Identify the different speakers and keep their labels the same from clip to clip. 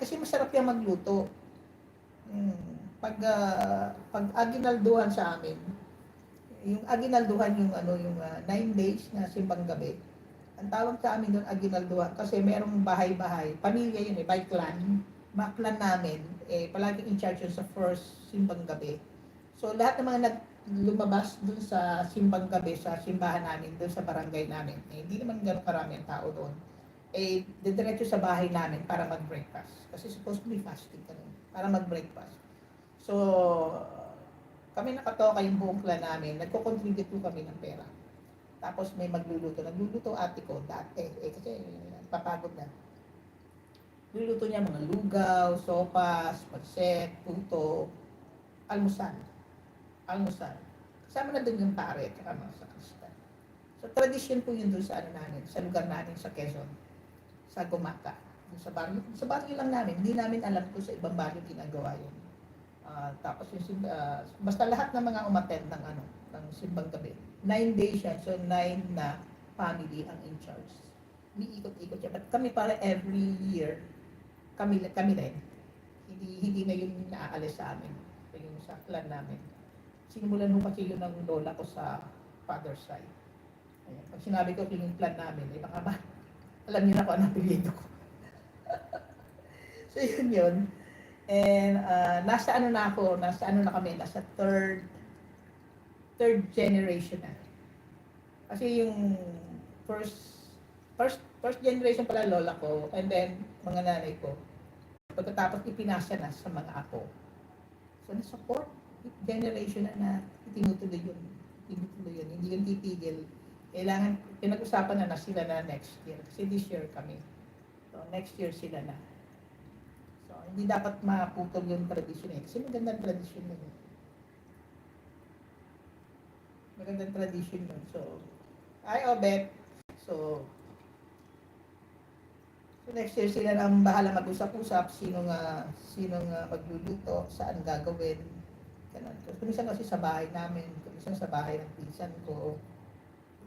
Speaker 1: Kasi masarap yung magluto. Pag aginalduhan sa amin, yung aginalduhan yung ano, yung 9 days na simbang gabi. Ang tawag sa amin doon aginalduhan kasi merong bahay-bahay, pamilya yun by clan. Mga clan namin, palagi in charge yun sa first simbang gabi. So lahat ng mga lumabas dun sa simbang gabi sa simbahan namin, dun sa barangay namin, hindi naman gano'ng karami ang tao doon. Didiretso sa bahay namin para mag-breakfast. Kasi supposed to be fasting kami, para mag-breakfast. So, kami nakatoka yung buong clan namin, nagko-contribute po kami ng pera. Tapos may magluluto. Nagluluto ate ko dati, kasi papagod na. Luluto niya mga lugaw, sopas, pansit, puto, almusal. Kasama na din yung pare, at mga sakristan. So, tradition po yun doon sa ano namin, sa lugar namin sa Quezon, sa Gumaka. Sa baryo lang namin, hindi namin alam kung sa ibang baryo ginagawa yun. Tapos yung basta lahat ng mga umattend ng simbang gabi. 9 days yan, so 9 na family ang in charge. Umiikot-ikot siya. But kami para every year, kami rin. Hindi na yun naaalis sa amin. Yung sa clan namin. Sinimulan mo kasi yun ng lola ko sa father's side. Ayan. Pag sinabi ko yung clan namin, baka ba, alam niyo na kung anong apelyido ko. So yun. And nasa ano na kami, nasa third generation na. Kasi yung first generation pala lola ko, and then mga nanay ko. Pagkatapos ipinasa na sa mga apo. So nasa fourth generation na tinutuloy yun. Hindi yun titigil. Kailangan, pinag-usapan na sila na next year. Kasi this year kami. So next year sila na. So, hindi dapat maputol yung tradisyon kasi magandang tradisyon yun. Magandang tradisyon yun. So, Obet. So next year sila na ang bahala mag-usap-usap sinong magluluto, saan gagawin. Ganun. Kuminsan kasi sa bahay namin, kuminsan sa bahay ng pinsan ko.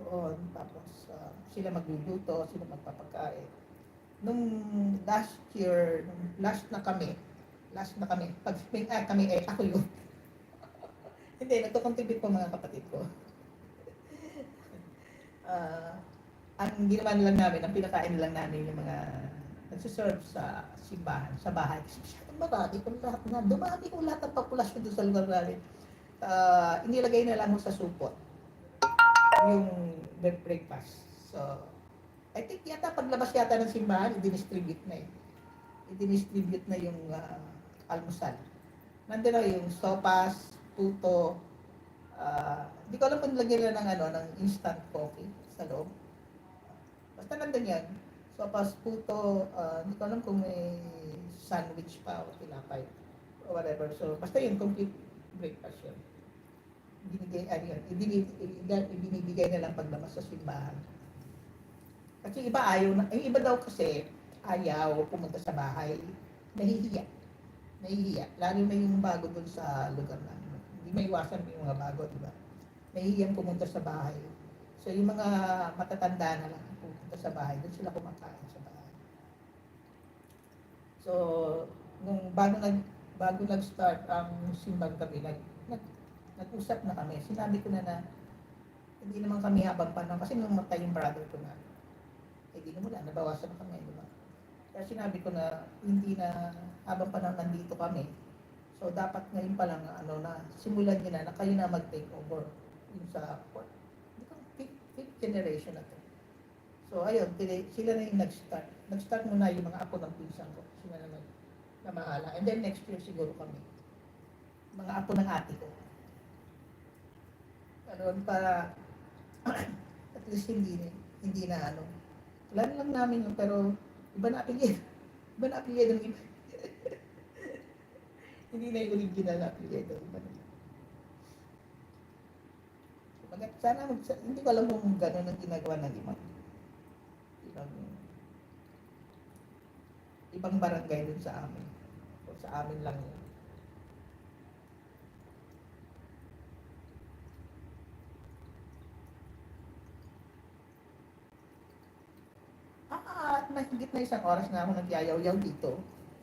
Speaker 1: Doon, tapos sila magluluto, sila magpapakain. Nung last na kami, pag kami ako yun. Hindi, nagko-contribute po mga kapatid ko. Ang ginawa lang namin, ang pinakain lang namin yung mga nagsiserve sa simbahan, sa bahay. Kasi masyadong marami kung lahat na, dumami kung lahat ng populasyon doon sa lugar namin. Inilagay na lang sa supot yung breakfast. So, I think yata paglabas yata ng simbahan, i-distribute na yung almusal. Nandun na yung sopas, puto, hindi ko alam kung lagyan na ng instant coffee sa loob. Basta nandun yan. Sopas, puto, hindi ko alam kung may sandwich pa o tinapay o whatever. So, basta yun, complete breakfast yun. Ibinibigay na lang paglabas sa simbahan. Kasi iba ayaw na, yung iba daw kasi ayaw pumunta sa bahay, nahihiya. Lalo na yung bago dun sa lugar namin. Hindi maiwasan yung mga bago, di ba? Nahihiyang pumunta sa bahay. So yung mga matatanda na lang pupunta sa bahay, doon sila kumakain sa bahay. So, nung bago nag-start ang simbang gabi, nag-usap na kami. Sinabi ko na hindi naman kami habang panahon kasi nung matay yung brother ko na hindi na mula, nabawasan na kami, di ba? Kaya sinabi ko na hindi na habang panahon nandito kami. So dapat ngayon pa lang simulan niyo na kayo na mag-take over yung sa fifth generation na to. So ayun, sila na yung nag-start. Nag-start muna yung mga apo ng pinsan ko. Sila na mahala. And then next year siguro kami. Mga apo ng ate ko. Para at least hindi na plan lang namin yun, pero iba na apelyido ng iba. Hindi na yung original na apelyido. Sana hindi ko alam kung gano'n ang ginagawa ng ibang barangay dun sa amin. O sa amin lang yun. At mahigit na 1 oras na ako nagyayaw-yaw dito.